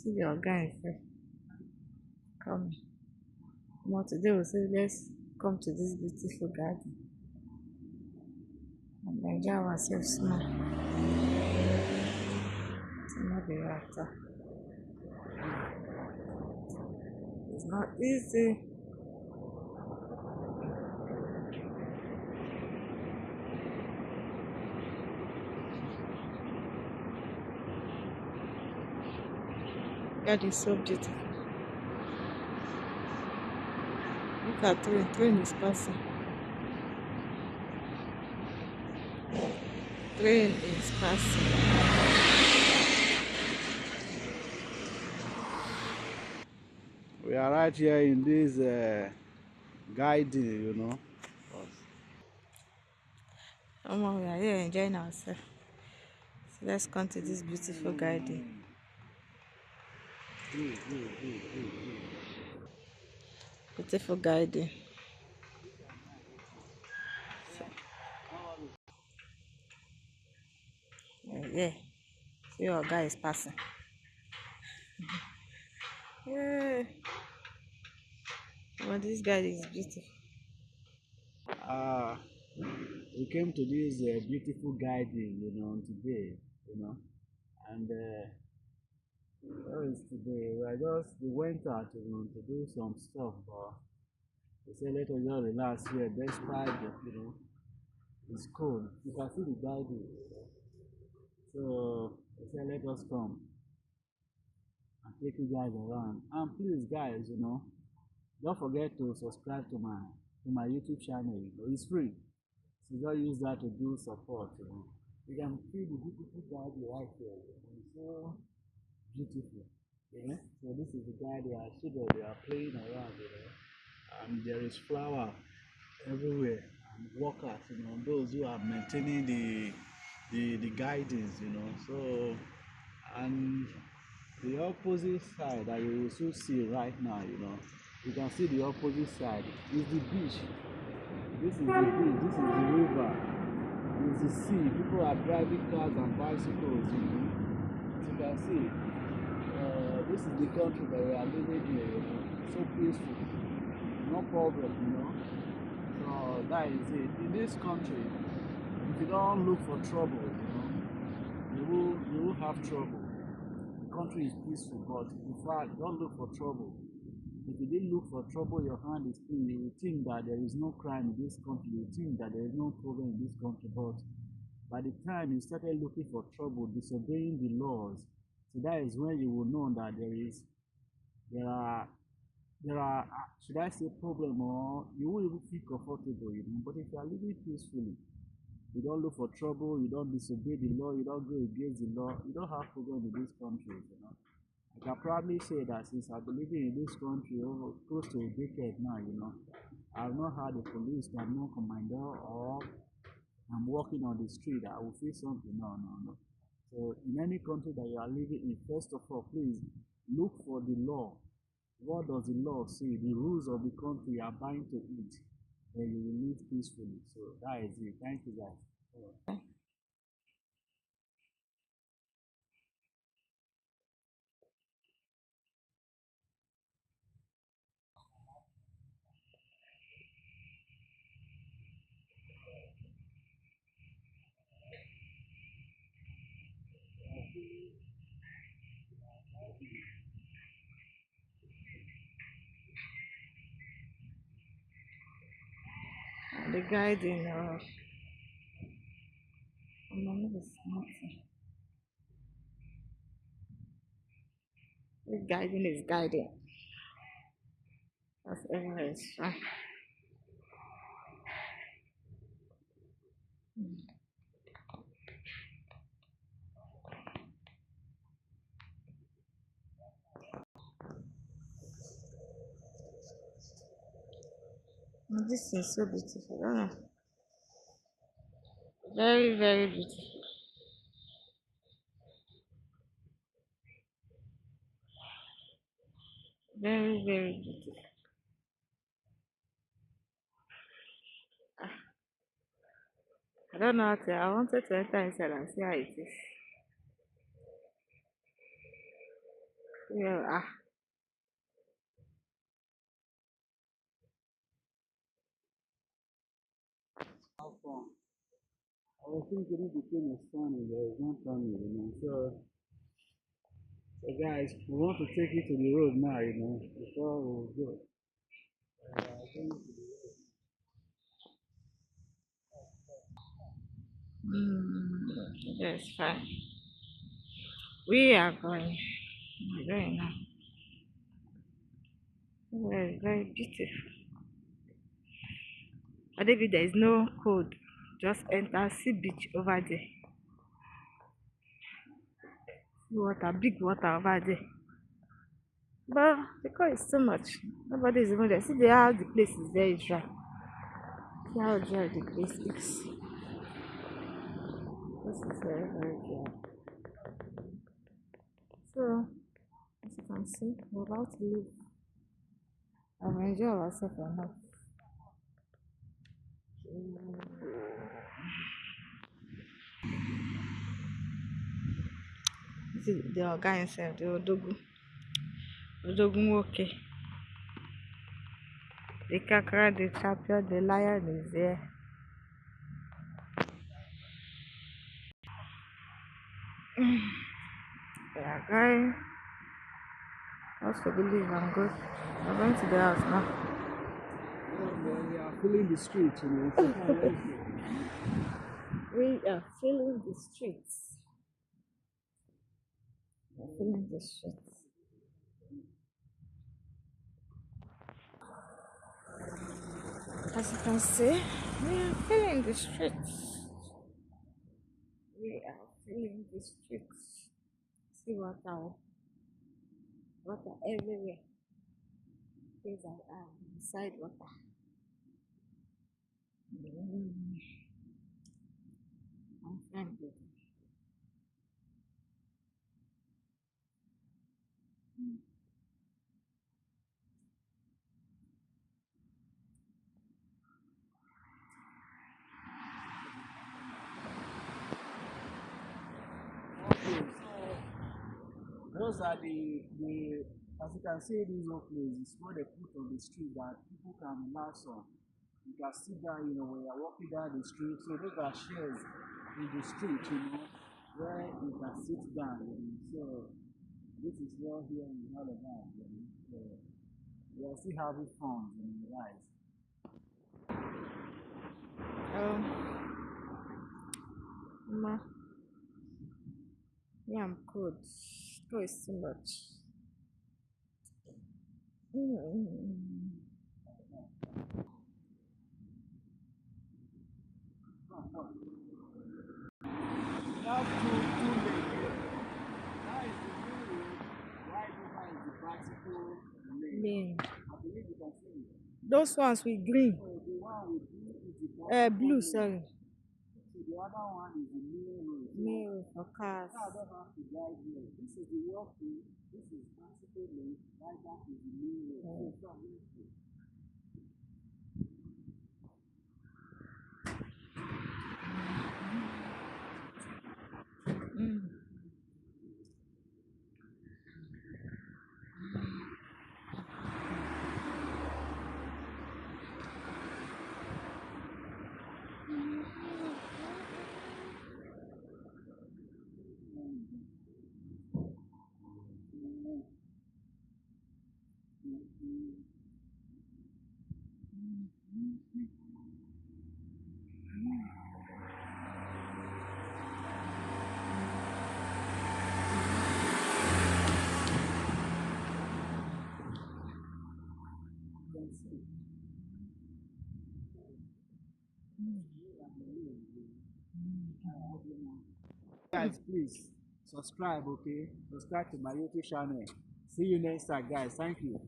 see your guys coming. More today we say let's come to this beautiful garden and enjoy ourselves small. It's not Biafra. It's not easy. God is so beautiful. Look at train is passing. Train is passing. We are right here in this garden, you know. We are here enjoying ourselves. So let's come to this beautiful garden. Beautiful garden. Yeah. See your guy is passing. Yeah. Well, this garden is beautiful. We came to this beautiful garden, you know, today, you know, and today we went out, you know, to do some stuff, but we said let us just relax here, despite the, you know, it's cold. You can see the garden, so we said let us come and take you guys around. And please, guys, you know, don't forget to subscribe to my YouTube channel. You know, it's free. So just use that to do support. You know, you can see the beautiful garden right here. You know, it's so beautiful. Yeah. So this is the garden. Our children they are playing around. You know, and there is flower everywhere and workers. You know, those who are maintaining the gardens. You know, so and the opposite side that you will soon see right now, you know, you can see the opposite side is the beach. This is the beach, this is the river, this is the sea. People are driving cars and bicycles, you know. As you can see, this is the country that we are living here, you know. So peaceful, no problem, you know. So that is it. In this country, if you don't look for trouble, you know, you will have trouble. The country is peaceful, but in fact, don't look for trouble. If you didn't look for trouble, your hand is clean. You will think that there is no crime in this country. You think that there is no problem in this country. But by the time you started looking for trouble, disobeying the laws, so that is when you will know that there are should I say problem, or you won't even feel comfortable, you know. But if you are living peacefully, you don't look for trouble, you don't disobey the law, you don't go against the law, you don't have problem in this country, you know. I can proudly say that since I've been living in this country over close to a decade now, you know, I've not had the police can knock on my door, or I'm walking on the street, I will feel something. No, no, no. So in any country that you are living in, first of all, please look for the law. What does the law say? The rules of the country you are bound to it, then you will live peacefully. So that is it. Thank you, guys. And the garden, is nothing. This garden is guiding. That's everywhere is fine. This is so beautiful. I don't know. Very, very beautiful. Very, very beautiful. I don't know how to. I wanted to enter inside and see how it is. Yeah. How fun. I was thinking it became a sunny, but it's not sunny, you know. So guys, we want to take you to the road now, you know, before we go. Going to the Yes, fine. We are going. We're going now. Very, very beautiful. Maybe there is no code. Just enter, see beach over there. See water, big water over there. But because it's too much, nobody is even there. See how the place is very dry. See how dry the place is. This is very, very dry. So, as you can see, we're about to leave. I've enjoyed ourselves enough. This is the guy himself, the Odogu. Odogu Woke. The Kakra, the champion, the lion is there. We are going. Also believe I'm good. We're going to the house now. we are feeling the street, you know. So far, very good. We are feeling the streets. We're feeling the streets. As you can see, we are feeling the streets. We are feeling the streets. See water everywhere. Things are inside water. I'm fine. Okay, so those are the as you can see these whole places where they put on the street that people can relax on. You can sit down, you know, when you're walking down the street. So those are chairs in the street, you know, where you can sit down, you know. So this is what here is all about, you know. So we are still having fun, you know, guys. Ma, yeah, I'm cold. Cold is too much. Mm. That's two lanes here. That is the new road. Right over is the bicycle lane. Lane. I believe you can see it. Those ones with green. So the one with blue is the bicycle Blue, lane. sorry. So the other one is the main road. So Mirror for cars. car don't have to drive here. This is the walkway. This is bicycle lane. Right back is the main road. So it's not very good. Mm. You can see. Guys, please subscribe, okay? Subscribe to my YouTube channel. See you next time, guys. Thank you.